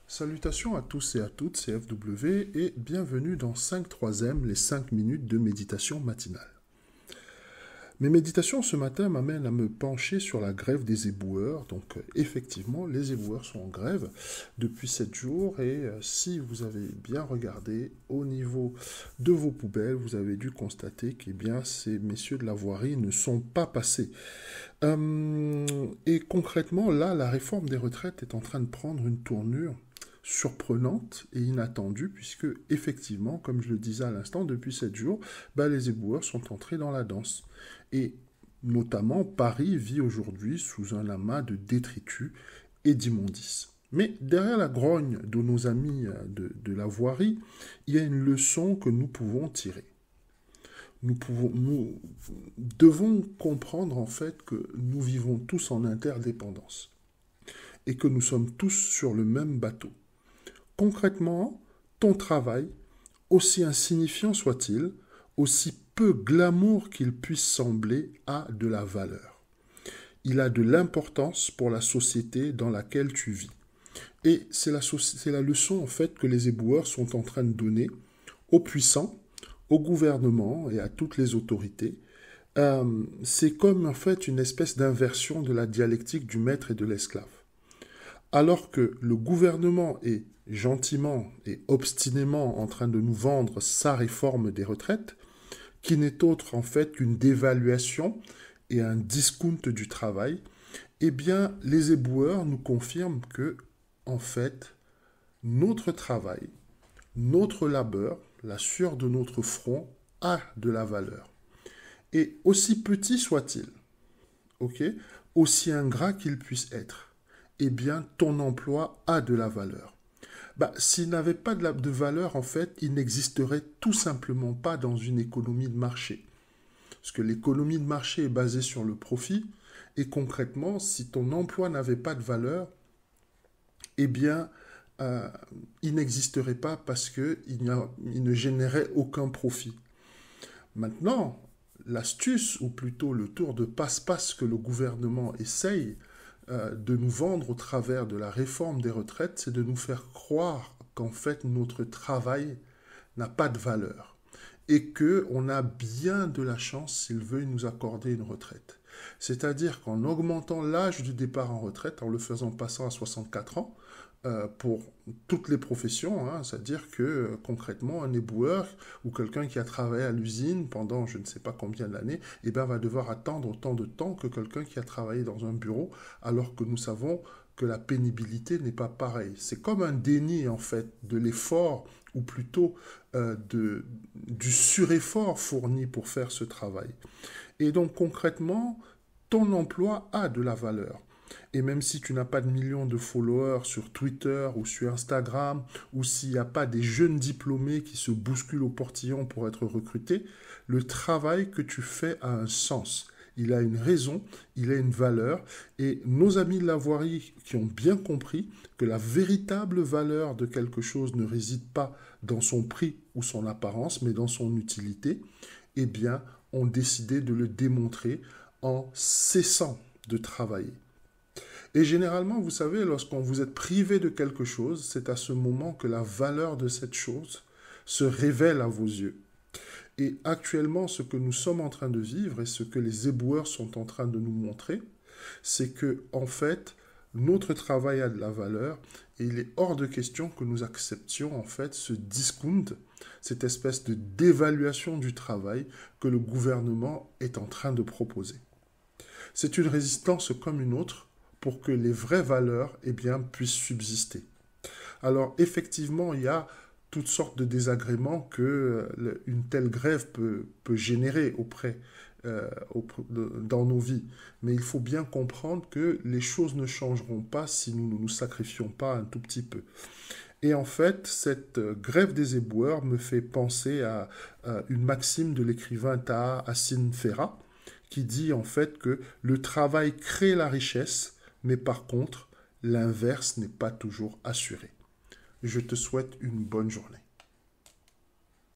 Salutations à tous et à toutes, c'est FW et bienvenue dans 5/3, les 5 minutes de méditation matinale. Mes méditations ce matin m'amènent à me pencher sur la grève des éboueurs. Donc effectivement, les éboueurs sont en grève depuis 7 jours et si vous avez bien regardé au niveau de vos poubelles, vous avez dû constater que ces messieurs de la voirie ne sont pas passés. Et concrètement, là, la réforme des retraites est en train de prendre une tournure surprenante et inattendue, puisque effectivement, comme je le disais à l'instant, depuis 7 jours, les éboueurs sont entrés dans la danse. Et notamment, Paris vit aujourd'hui sous un amas de détritus et d'immondices. Mais derrière la grogne de nos amis de la voirie, il y a une leçon que nous pouvons tirer. Nous devons comprendre en fait que nous vivons tous en interdépendance et que nous sommes tous sur le même bateau. Concrètement, ton travail, aussi insignifiant soit-il, aussi peu glamour qu'il puisse sembler, a de la valeur. Il a de l'importance pour la société dans laquelle tu vis. Et c'est la leçon en fait que les éboueurs sont en train de donner aux puissants, au gouvernement et à toutes les autorités. C'est comme en fait une espèce d'inversion de la dialectique du maître et de l'esclave. Alors que le gouvernement est gentiment et obstinément en train de nous vendre sa réforme des retraites, qui n'est autre en fait qu'une dévaluation et un discount du travail, les éboueurs nous confirment que, en fait, notre travail, notre labeur, la sueur de notre front a de la valeur. Et aussi petit soit-il, aussi ingrat qu'il puisse être, ton emploi a de la valeur. S'il n'avait pas de valeur, en fait, il n'existerait tout simplement pas dans une économie de marché. Parce que l'économie de marché est basée sur le profit, et concrètement, si ton emploi n'avait pas de valeur, il n'existerait pas parce qu'il ne générait aucun profit. Maintenant, l'astuce, ou plutôt le tour de passe-passe que le gouvernement essaye de nous vendre au travers de la réforme des retraites, c'est de nous faire croire qu'en fait notre travail n'a pas de valeur et qu'on a bien de la chance s'il veut nous accorder une retraite. C'est-à-dire qu'en augmentant l'âge du départ en retraite, en le faisant passer à 64 ans, pour toutes les professions, c'est-à-dire que concrètement un éboueur ou quelqu'un qui a travaillé à l'usine pendant je ne sais pas combien d'années, va devoir attendre autant de temps que quelqu'un qui a travaillé dans un bureau, alors que nous savons que la pénibilité n'est pas pareille. C'est comme un déni en fait de l'effort ou plutôt du sureffort fourni pour faire ce travail. Et donc concrètement, ton emploi a de la valeur. Et même si tu n'as pas de millions de followers sur Twitter ou sur Instagram, ou s'il n'y a pas des jeunes diplômés qui se bousculent au portillon pour être recrutés, le travail que tu fais a un sens. Il a une raison, il a une valeur. Et nos amis de la voirie qui ont bien compris que la véritable valeur de quelque chose ne réside pas dans son prix ou son apparence, mais dans son utilité, ont décidé de le démontrer en cessant de travailler. Et généralement, vous savez, lorsqu'on vous êtes privé de quelque chose, c'est à ce moment que la valeur de cette chose se révèle à vos yeux. Et actuellement, ce que nous sommes en train de vivre et ce que les éboueurs sont en train de nous montrer, c'est que, en fait, notre travail a de la valeur et il est hors de question que nous acceptions, en fait, ce discount, cette espèce de dévaluation du travail que le gouvernement est en train de proposer. C'est une résistance comme une autre pour que les vraies valeurs puissent subsister. Alors effectivement, il y a toutes sortes de désagréments qu'une telle grève peut générer dans nos vies. Mais il faut bien comprendre que les choses ne changeront pas si nous ne nous sacrifions pas un tout petit peu. Et en fait, cette grève des éboueurs me fait penser à une maxime de l'écrivain Taha Hassan Ferra, qui dit en fait que le travail crée la richesse, mais par contre, l'inverse n'est pas toujours assuré. Je te souhaite une bonne journée.